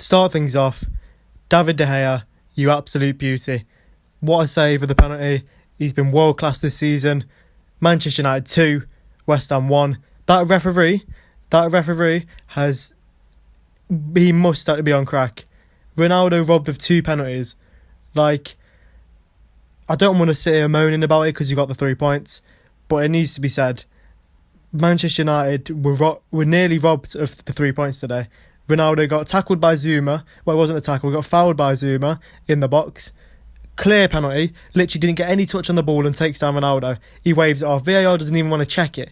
start things off, David De Gea, you absolute beauty. What a save for the penalty. He's been world class this season. Manchester United 2, West Ham 1. That referee has... He must start to be on crack. Ronaldo robbed of 2 penalties. Like, I don't want to sit here moaning about it because you got the 3 points, but it needs to be said. Manchester United were nearly robbed of the 3 points today. Ronaldo got tackled by Zuma. Well, it wasn't a tackle. He got fouled by Zuma in the box. Clear penalty. Literally didn't get any touch on the ball and takes down Ronaldo. He waves it off. VAR doesn't even want to check it.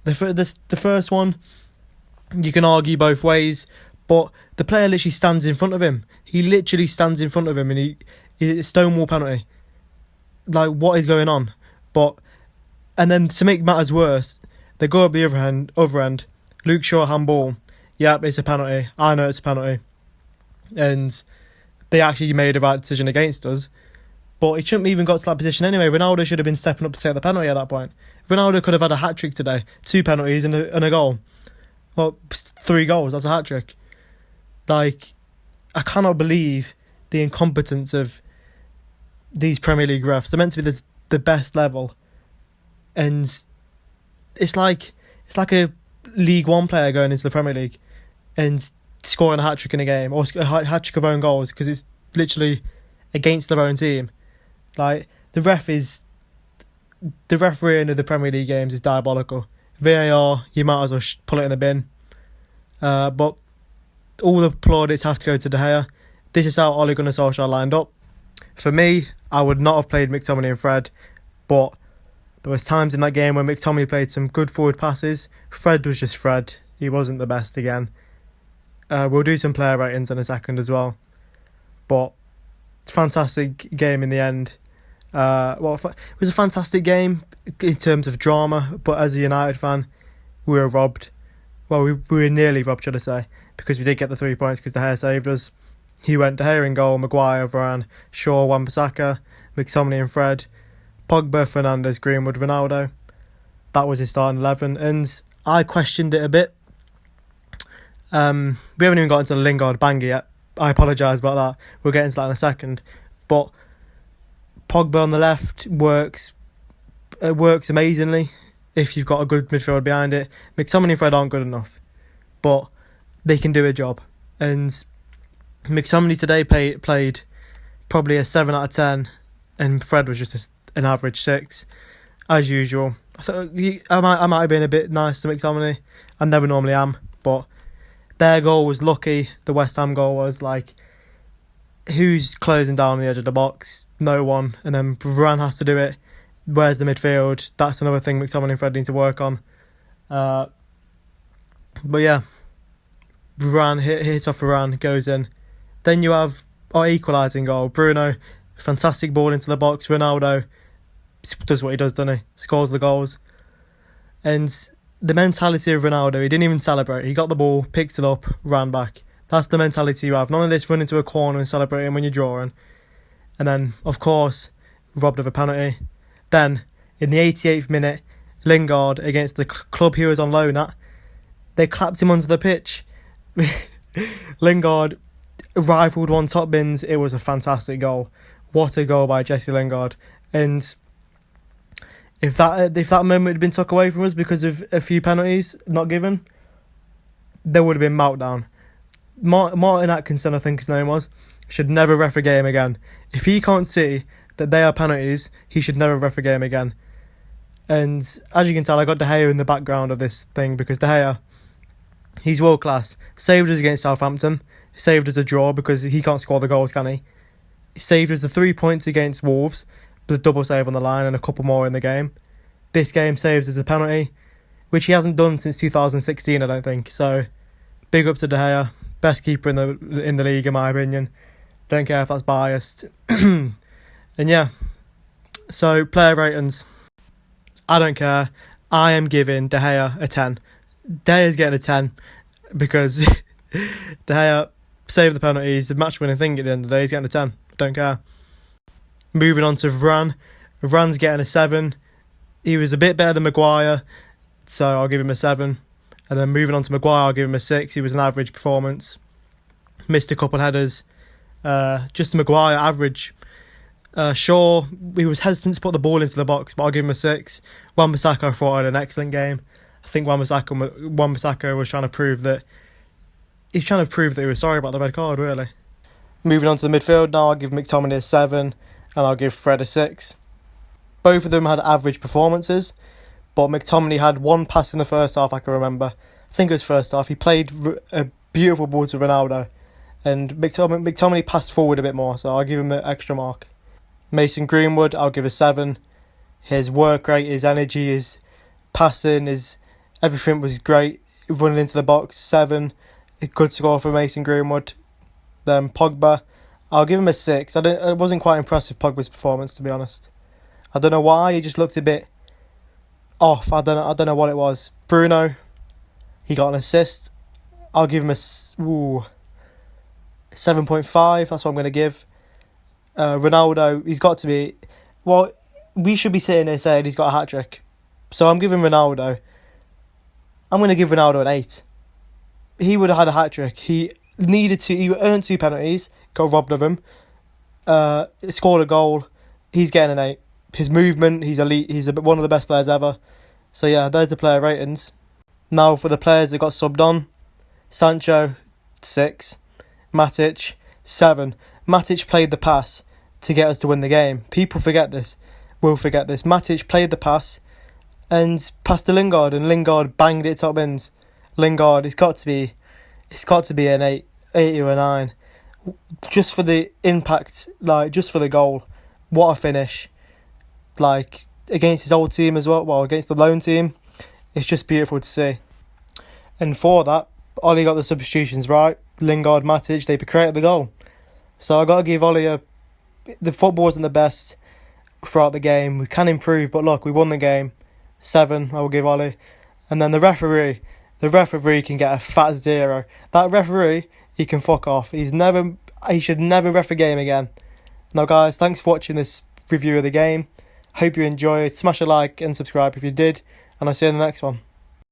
The first one, you can argue both ways, but the player literally stands in front of him. He literally stands in front of him, and he stonewall penalty. Like, what is going on? And then to make matters worse, they go up the other end. Luke Shaw handball. Yep, it's a penalty. I know it's a penalty. And they actually made a right decision against us. But he shouldn't have even got to that position anyway. Ronaldo should have been stepping up to take the penalty at that point. Ronaldo could have had a hat-trick today. 2 penalties and a goal. Well, 3 goals. That's a hat-trick. Like, I cannot believe the incompetence of these Premier League refs. They're meant to be the best level. And it's like a League One player going into the Premier League and scoring a hat-trick in a game, or a hat-trick of own goals, because it's literally against their own team. Like, the refereeing of the Premier League games is diabolical. VAR, you might as well pull it in the bin. But all the plaudits have to go to De Gea. This is how Ole Gunnar Solskjaer lined up. For me, I would not have played McTominay and Fred, but there was times in that game when McTominay played some good forward passes. Fred was just Fred. He wasn't the best again. We'll do some player ratings in a second as well. But it's a fantastic game in the end. It was a fantastic game in terms of drama, but as a United fan, we were robbed. Well, we were nearly robbed, should I say, because we did get the 3 points because De Gea saved us. He went De Gea in goal, Maguire, Varane, Shaw, Wan-Bissaka, McTominay and Fred, Pogba, Fernandes, Greenwood, Ronaldo. That was his starting 11, and I questioned it a bit. We haven't even got into the Lingard banger yet. I apologise about that. We'll get into that in a second. But Pogba on the left works amazingly if you've got a good midfield behind it. McTominay and Fred aren't good enough, but they can do a job. And McTominay today played probably a 7 out of 10, and Fred was just an average 6, as usual. I thought I might have been a bit nice to McTominay. I never normally am, but their goal was lucky. The West Ham goal was like, who's closing down the edge of the box? No one. And then Varane has to do it. Where's the midfield? That's another thing McTominay and Fred need to work on. But yeah, Varane hits off Varane, goes in. Then you have our equalising goal. Bruno, fantastic ball into the box. Ronaldo does what he does, doesn't he? Scores the goals. And the mentality of Ronaldo, he didn't even celebrate. He got the ball, picked it up, ran back. That's the mentality you have. None of this run into a corner and celebrating when you're drawing. And then, of course, robbed of a penalty. Then, in the 88th minute, Lingard, against the club he was on loan at, they clapped him onto the pitch. Lingard rifled one top bins. It was a fantastic goal. What a goal by Jesse Lingard. And if that moment had been took away from us because of a few penalties not given, there would have been meltdown. Martin Atkinson, I think his name was, should never ref a game again. If he can't see that they are penalties, he should never ref a game again. And as you can tell, I got De Gea in the background of this thing because De Gea, he's world class. Saved us against Southampton. Saved us a draw because he can't score the goals, can he? He saved us the 3 points against Wolves, the double save on the line and a couple more in the game. This game saves us a penalty, which he hasn't done since 2016, I don't think. So, big up to De Gea, best keeper in the league in my opinion. Don't care if that's biased. And yeah, so player ratings. I don't care. I am giving De Gea a 10. De Gea's getting a 10 because De Gea saved the penalties, the match-winning thing at the end of the day. He's getting a 10. Don't care. Moving on to Varane. Varane's getting a 7. He was a bit better than Maguire, so I'll give him a 7. And then moving on to Maguire, I'll give him a 6. He was an average performance. missed a couple headers. Justin Maguire, average. Shaw, he was hesitant to put the ball into the box, but I'll give him a 6. Wan-Bissaka, I thought, had an excellent game. I think Wan-Bissaka was trying to prove that he was sorry about the red card, really. Moving on to the midfield now, I'll give McTominay a 7 and I'll give Fred a 6. Both of them had average performances, but McTominay had one pass in the first half, I can remember. I think it was first half. He played a beautiful ball to Ronaldo, and McTominay passed forward a bit more, so I'll give him an extra mark. Mason Greenwood, I'll give a 7. His work rate, his energy, his passing, everything was great. Running into the box, 7. A good score for Mason Greenwood. Then Pogba, I'll give him a 6. I wasn't quite impressed with Pogba's performance, to be honest. I don't know why, he just looked a bit off. I don't know what it was. Bruno, he got an assist. I'll give him a 7.5. That's what I'm going to give. Ronaldo, he's got to be... Well, we should be sitting here saying he's got a hat-trick. So I'm giving Ronaldo... I'm going to give Ronaldo an 8. He would have had a hat-trick. He earned 2 penalties, got robbed of them. Scored a goal. He's getting an 8. His movement, he's elite. He's one of the best players ever. So yeah, there's the player ratings. Now for the players that got subbed on. Sancho, 6. Matic, 7. Matic played the pass to get us to win the game. People forget this. Will forget this. Matic played the pass and passed to Lingard, and Lingard banged it top bins. Lingard, it's got to be an 8 or a 9. Just for the impact, just for the goal. What a finish. Against his old team as well, against the lone team. It's just beautiful to see. And for that, Ollie got the substitutions right. Lingard, Matic, they created the goal. So I got to give Ollie the football wasn't the best throughout the game. We can improve, but look, we won the game. 7, I will give Ollie. And then the referee can get a fat 0. That referee, he can fuck off. He should never ref a game again. Now guys, thanks for watching this review of the game. Hope you enjoyed. Smash a like and subscribe if you did, and I'll see you in the next one.